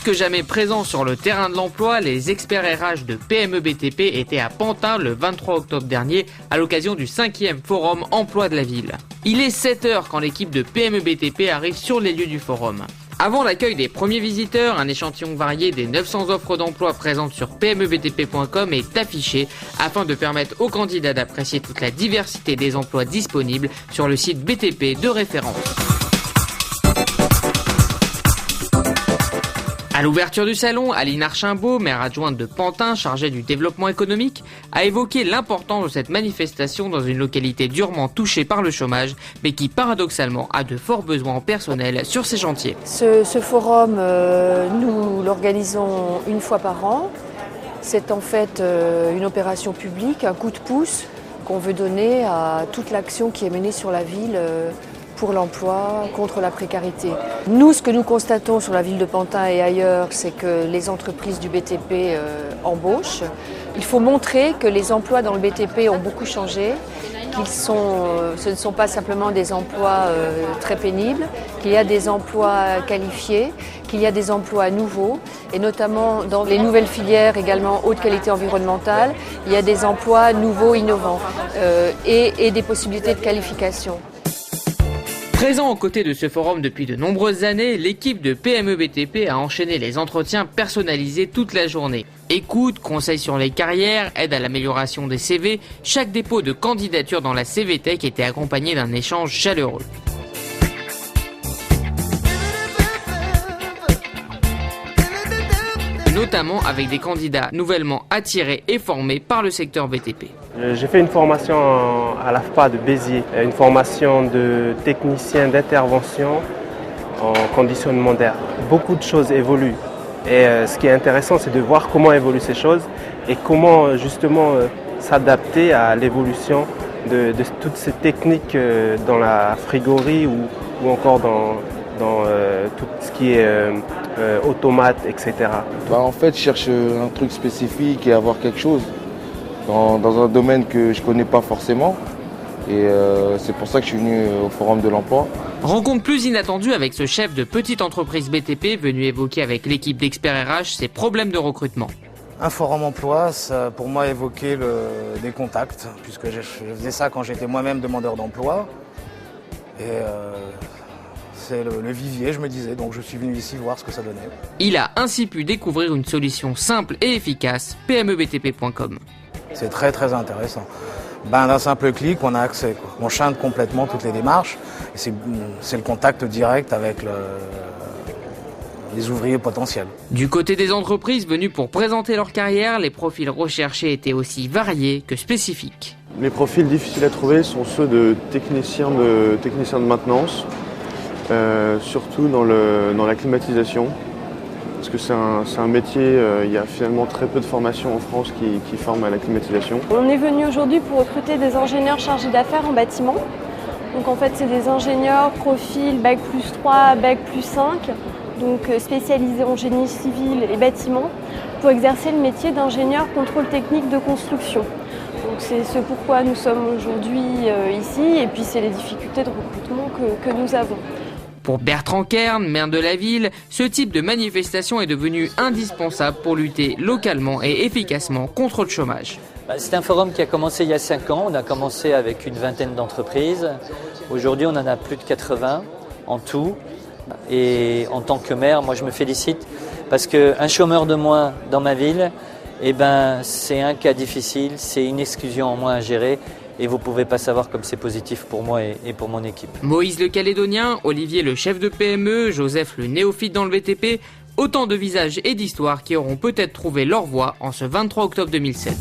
que jamais présents sur le terrain de l'emploi, les experts RH de PME BTP étaient à Pantin le 23 octobre dernier à l'occasion du 5e forum emploi de la ville. Il est 7h quand l'équipe de PME BTP arrive sur les lieux du forum. Avant l'accueil des premiers visiteurs, un échantillon varié des 900 offres d'emploi présentes sur pmebtp.com est affiché afin de permettre aux candidats d'apprécier toute la diversité des emplois disponibles sur le site BTP de référence. À l'ouverture du salon, Aline Archimbaud, maire adjointe de Pantin, chargée du développement économique, a évoqué l'importance de cette manifestation dans une localité durement touchée par le chômage, mais qui paradoxalement a de forts besoins en personnel sur ses chantiers. Ce forum, nous l'organisons une fois par an. C'est en fait une opération publique, un coup de pouce qu'on veut donner à toute l'action qui est menée sur la ville pour l'emploi, contre la précarité. Nous, ce que nous constatons sur la ville de Pantin et ailleurs, c'est que les entreprises du BTP embauchent. Il faut montrer que les emplois dans le BTP ont beaucoup changé, ce ne sont pas simplement des emplois très pénibles, qu'il y a des emplois qualifiés, qu'il y a des emplois nouveaux, et notamment dans les nouvelles filières également haute qualité environnementale, il y a des emplois nouveaux, innovants et des possibilités de qualification. Présent aux côtés de ce forum depuis de nombreuses années, l'équipe de PME BTP a enchaîné les entretiens personnalisés toute la journée. Écoute, conseils sur les carrières, aide à l'amélioration des CV, chaque dépôt de candidature dans la CVTech était accompagné d'un échange chaleureux. Notamment avec des candidats nouvellement attirés et formés par le secteur BTP. J'ai fait une formation à l'AFPA de Béziers, une formation de technicien d'intervention en conditionnement d'air. Beaucoup de choses évoluent et ce qui est intéressant, c'est de voir comment évoluent ces choses et comment justement s'adapter à l'évolution de toutes ces techniques dans la frigorie ou encore dans tout ce qui est automate, etc. En fait, je cherche un truc spécifique et avoir quelque chose dans un domaine que je ne connais pas forcément. Et c'est pour ça que je suis venu au Forum de l'Emploi. Rencontre plus inattendue avec ce chef de petite entreprise BTP venu évoquer avec l'équipe d'experts RH ses problèmes de recrutement. Un forum emploi, ça pour moi évoquait des contacts, puisque je faisais ça quand j'étais moi-même demandeur d'emploi. Et c'est le vivier, je me disais, donc je suis venu ici voir ce que ça donnait. Il a ainsi pu découvrir une solution simple et efficace, pmebtp.com. C'est très très intéressant. D'un simple clic, on a accès. On chante complètement toutes les démarches. Et c'est le contact direct avec les ouvriers potentiels. Du côté des entreprises venues pour présenter leur carrière, les profils recherchés étaient aussi variés que spécifiques. Les profils difficiles à trouver sont ceux de techniciens de maintenance, surtout dans la climatisation. Parce que c'est un métier, il y a finalement très peu de formations en France qui forment à la climatisation. On est venu aujourd'hui pour recruter des ingénieurs chargés d'affaires en bâtiment. Donc en fait c'est des ingénieurs profil Bac+3, Bac+5, donc spécialisés en génie civil et bâtiment, pour exercer le métier d'ingénieur contrôle technique de construction. Donc c'est ce pourquoi nous sommes aujourd'hui ici, et puis c'est les difficultés de recrutement que nous avons. Pour Bertrand Kern, maire de la ville, ce type de manifestation est devenu indispensable pour lutter localement et efficacement contre le chômage. C'est un forum qui a commencé il y a 5 ans. On a commencé avec une vingtaine d'entreprises. Aujourd'hui, on en a plus de 80 en tout. Et en tant que maire, moi je me félicite parce qu'un chômeur de moins dans ma ville, c'est un cas difficile, c'est une exclusion en moins à gérer. Et vous ne pouvez pas savoir comme c'est positif pour moi et pour mon équipe. Moïse le Calédonien, Olivier le chef de PME, Joseph le néophyte dans le BTP, autant de visages et d'histoires qui auront peut-être trouvé leur voie en ce 23 octobre 2007.